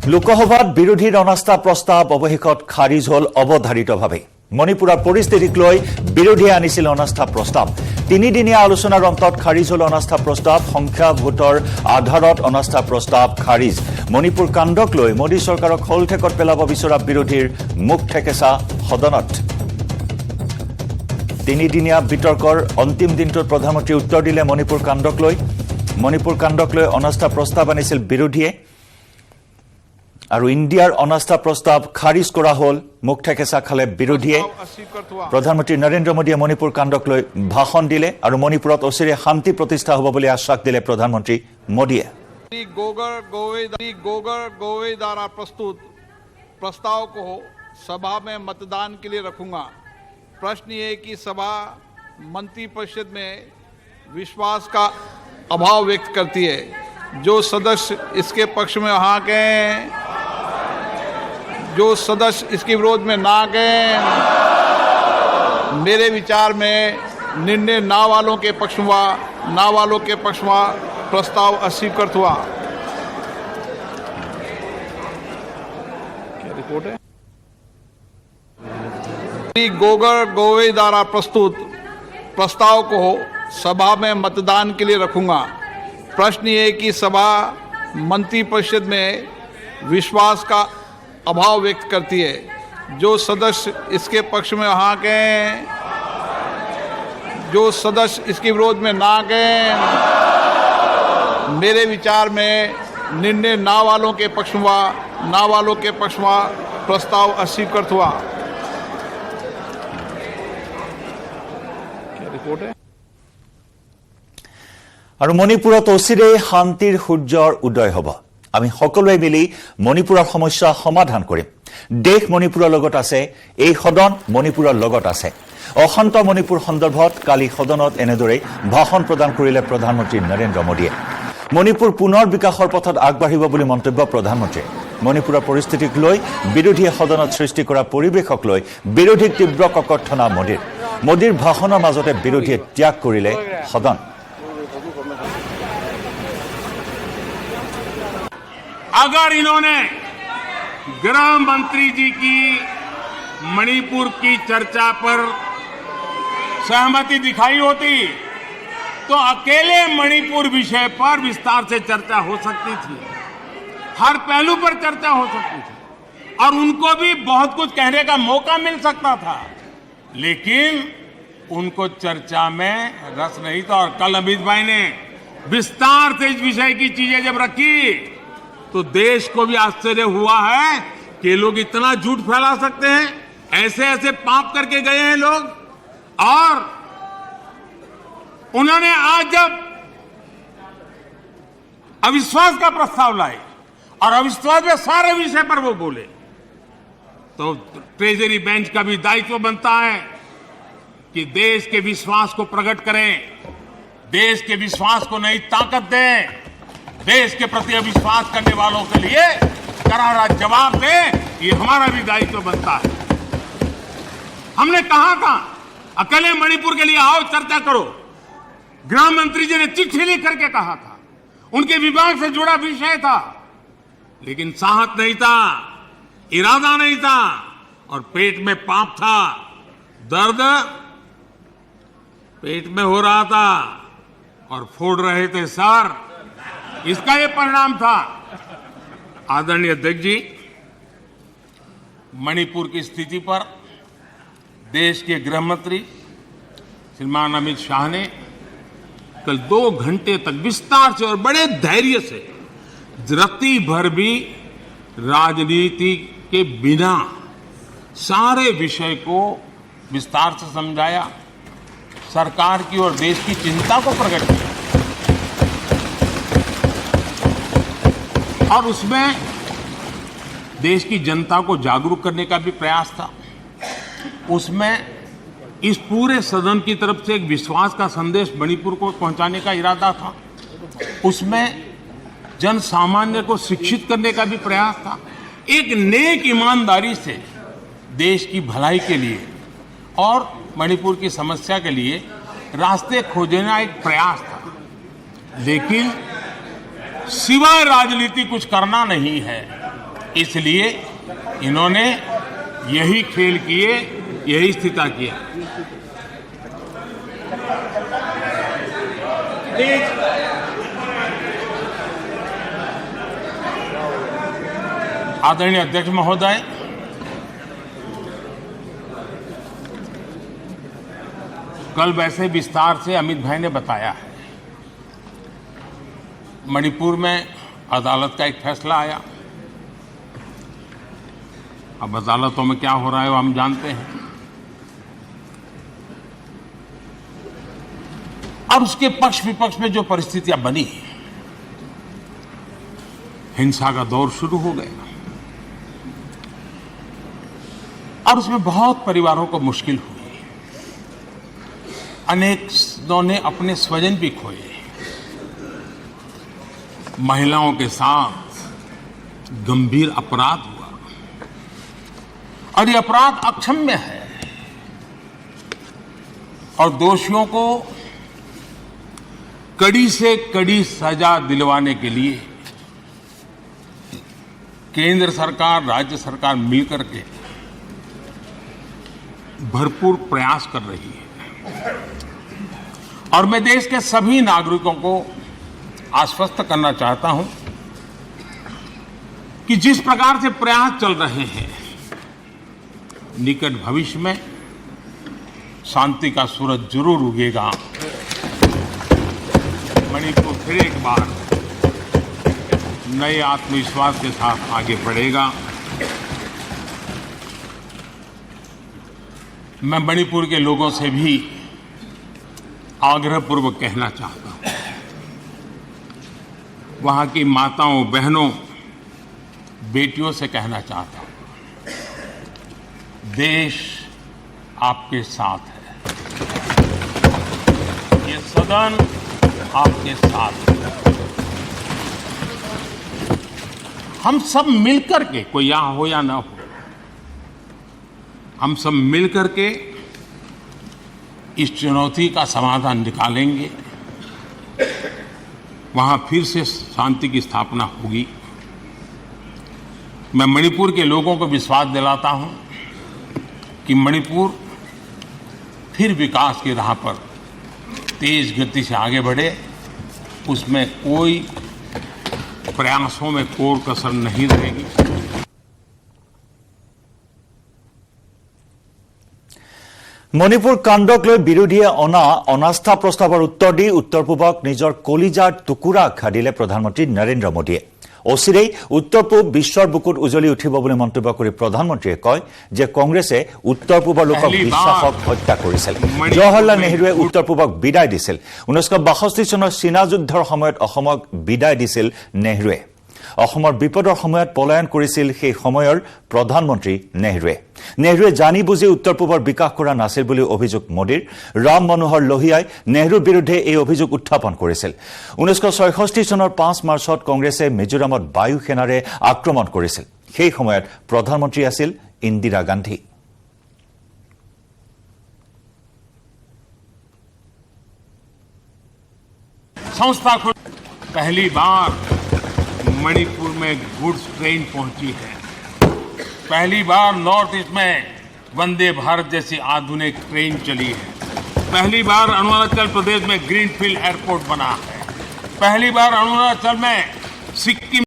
লোকসভাত বিৰোধীৰ অনাস্থা প্ৰস্তাৱ অৱশেষত খাৰিজ হল অৱধাৰিতভাৱে। মণিপুৰৰ পৰিস্থিতিক লৈ বিৰোধীয়ে আনিছিল অনাস্থা প্ৰস্তাৱ। তিনিদিনীয়া আলোচনাৰ অন্তত খাৰিজ হল অনাস্থা প্ৰস্তাৱ। সংখ্যা ভোটৰ আধাৰত অনাস্থা প্ৰস্তাৱ খাৰিজ। মণিপুৰ কাণ্ডক লৈ মোদী চৰকাৰক হলঠেকত পেলাব বিচৰা বিৰোধীৰ মুখ ঠেকেচা সদনত। তিনিদিনীয়া বিতৰ্কৰ অন্তিম দিনটোত প্ৰধানমন্ত্ৰী উত্তৰ দিলে মণিপুৰ কাণ্ডক লৈ। মণিপুৰ কাণ্ডক লৈ অনাস্থা প্ৰস্তাৱ আনিছিল বিৰোধীয়ে আৰু ইণ্ডিয়াৰ অনাস্থা প্ৰস্তাৱ খাৰিজ কৰা হল। মুখ ঠেকেচা খালে বিৰোধীয়ে। প্ৰধানমন্ত্ৰী নৰেন্দ্ৰ মোদীয়ে মণিপুৰ কাণ্ডক লৈ ভাষণ দিলে আৰু মণিপুৰত অচিৰে শান্তি প্ৰতিষ্ঠা হ'ব বুলি আশ্বাস দিলে প্ৰধানমন্ত্ৰী মোদীয়ে। गोगर गोवे द्वारा प्रस्तुत प्रस्ताव को सभा में मतदान के लिए रखूंगा। प्रश्न ये कि सभा मंत्रिपरिषद में विश्वास का अभाव व्यक्त करती है। जो सदस्य इसके पक्ष में वहाँ गए, जो सदस्य इसके विरोध में ना गए, मेरे विचार में निर्णय ना वालों के पक्ष में ना वालों के पक्ष में प्रस्ताव अस्वीकृत हुआ। क्या रिपोर्ट है? गोगर गोवे द्वारा प्रस्तुत प्रस्ताव को सभा में मतदान के लिए रखूंगा। प्रश्न ये कि सभा मंत्रिपरिषद में विश्वास का अभाव व्यक्त करती है। जो सदस्य इसके पक्ष में वहाँ गए, जो सदस्य इसके विरोध में ना गए, मेरे विचार में निर्णय ना वालों के पक्ष में ना वालों के पक्ष में प्रस्ताव अस्वीकृत हुआ। क्या रिपोर्ट है? আৰু মণিপুৰত অচিৰে শান্তিৰ সূৰ্যৰ উদয় হ'ব। আমি সকলোৱে মিলি মণিপুৰৰ সমস্যা সমাধান কৰিম। দেশ মণিপুৰৰ লগত আছে, এই সদন মণিপুৰৰ লগত আছে। অশান্ত মণিপুৰ সন্দৰ্ভত কালি সদনত এনেদৰে ভাষণ প্ৰদান কৰিলে প্ৰধানমন্ত্ৰী নৰেন্দ্ৰ মোদীয়ে। মণিপুৰ পুনৰ বিকাশৰ পথত আগবাঢ়িব বুলি মন্তব্য প্ৰধানমন্ত্ৰীয়ে। মণিপুৰৰ পৰিস্থিতিক লৈ বিৰোধীয়ে সদনত সৃষ্টি কৰা পৰিৱেশক লৈ বিৰোধীক তীব্ৰ ককৰ্থনা মোদীৰ ভাষণৰ মাজতে বিৰোধীয়ে ত্যাগ কৰিলে সদন। अगर इन्होंने गृह मंत्री जी की मणिपुर की चर्चा पर सहमति दिखाई होती तो अकेले मणिपुर विषय पर विस्तार से चर्चा हो सकती थी, हर पहलू पर चर्चा हो सकती थी और उनको भी बहुत कुछ कहने का मौका मिल सकता था, लेकिन उनको चर्चा में रस नहीं था। और कल अमित भाई ने विस्तार से इस विषय की चीजें जब रखी तो देश को भी आश्चर्य हुआ है कि लोग इतना झूठ फैला सकते हैं। ऐसे ऐसे पाप करके गए हैं लोग। और उन्होंने आज जब अविश्वास का प्रस्ताव लाए और अविश्वास में सारे विषय पर वो बोले तो ट्रेजरी बेंच का भी दायित्व बनता है कि देश के विश्वास को प्रकट करें, देश के विश्वास को नई ताकत दें, देश के प्रति अविश्वास करने वालों के लिए करारा जवाब दे। ये हमारा भी दायित्व बनता है। हमने कहा था अकेले मणिपुर के लिए आओ चर्चा करो। गृह मंत्री जी ने चिट्ठी लिख करके कहा था, उनके विभाग से जुड़ा विषय था, लेकिन साहस नहीं था, इरादा नहीं था और पेट में पाप था, दर्द पेट में हो रहा था और फोड़ रहे थे सर। इसका ये परिणाम था। आदरणीय अध्यक्ष जी, मणिपुर की स्थिति पर देश के गृह मंत्री श्रीमान अमित शाह ने कल 2 घंटे तक विस्तार से और बड़े धैर्य से रत्ती भर भी राजनीति के बिना सारे विषय को विस्तार से समझाया, सरकार की और देश की चिंता को प्रकट किया और उसमें देश की जनता को जागरूक करने का भी प्रयास था। उसमें इस पूरे सदन की तरफ से एक विश्वास का संदेश मणिपुर को पहुंचाने का इरादा था। उसमें जन सामान्य को शिक्षित करने का भी प्रयास था। एक नेक ईमानदारी से देश की भलाई के लिए और मणिपुर की समस्या के लिए रास्ते खोजना एक प्रयास था, लेकिन सिवाय राजनीति कुछ करना नहीं है। इसलिए इन्होंने यही खेल किए, यही स्थिति किया। आदरणीय अध्यक्ष महोदय, कल वैसे विस्तार से अमित भाई ने बताया है। मणिपुर में अदालत का एक फैसला आया। अब अदालतों में क्या हो रहा है वो हम जानते हैं। और उसके पक्ष विपक्ष में जो परिस्थितियां बनी, हिंसा का दौर शुरू हो गया और उसमें बहुत परिवारों को मुश्किल हुई। अनेकों ने अपने स्वजन भी खोए। महिलाओं के साथ गंभीर अपराध हुआ और ये अपराध अक्षम्य है और दोषियों को कड़ी से कड़ी सजा दिलवाने के लिए केंद्र सरकार, राज्य सरकार मिलकर के भरपूर प्रयास कर रही है। और मैं देश के सभी नागरिकों को आश्वस्त करना चाहता हूं कि जिस प्रकार से प्रयास चल रहे हैं, निकट भविष्य में शांति का सूरज जरूर उगेगा। मणिपुर फिर एक बार नए आत्मविश्वास के साथ आगे बढ़ेगा। मैं मणिपुर के लोगों से भी आग्रहपूर्वक कहना चाहता हूं, वहां की माताओं, बहनों, बेटियों से कहना चाहता हूं, देश आपके साथ है। ये सदन आपके साथ है। हम सब मिलकर के, कोई यहां हो या ना हो, हम सब मिलकर के इस चुनौती का समाधान निकालेंगे। वहां फिर से शांति की स्थापना होगी। मैं मणिपुर के लोगों को विश्वास दिलाता हूं कि मणिपुर फिर विकास की राह पर तेज गति से आगे बढ़े। उसमें कोई प्रयासों में कोर कसर नहीं रहेगी। মণিপুৰ কাণ্ডক লৈ বিৰোধীয়ে অনা অনাস্থা প্ৰস্তাৱৰ উত্তৰ দি উত্তৰ পূবক নিজৰ কলিজাৰ টুকুৰা আখ্যা দিলে প্ৰধানমন্ত্ৰী নৰেন্দ্ৰ মোদীয়ে। অচিৰেই উত্তৰ পূব বিশ্বৰ বুকুত উজলি উঠিব বুলি মন্তব্য কৰি প্ৰধানমন্ত্ৰীয়ে কয় যে কংগ্ৰেছে উত্তৰ পূবৰ লোকক বিশ্বাসক হত্যা কৰিছিল। জৱাহৰলাল নেহৰুৱে উত্তৰ পূবক বিদায় দিছিল। 1962 চনৰ চীনা যুদ্ধৰ সময়ত অসমক বিদায় দিছিল নেহৰুৱে। অসমৰ বিপদৰ সময়ত পলায়ন কৰিছিল সেই সময়ৰ প্ৰধানমন্ত্ৰী নেহৰুৱে জানি বুজি উত্তৰ পূবৰ বিকাশ কৰা নাছিল বুলি অভিযোগ মোদীৰ। ৰাম মনোহৰ লোহিয়াই নেহৰুৰ বিৰুদ্ধে এই অভিযোগ উত্থাপন কৰিছিল। 1966 চনৰ 5 মাৰ্চত কংগ্ৰেছে মিজোৰামত বায়ু সেনাৰে আক্ৰমণ কৰিছিল। সেই সময়ত প্ৰধানমন্ত্ৰী আছিল ইন্দিৰা গান্ধী। संस्था को पहली बार मणिपुर में गुड्स ट्रेन पहुंची है। पहली बार नॉर्थ ईस्ट में वंदे भारत जैसी आधुनिक ट्रेन चली है। पहली बार अरुणाचल प्रदेश में ग्रीनफील्ड एयरपोर्ट बना है। पहली बार अरुणाचल में सिक्किम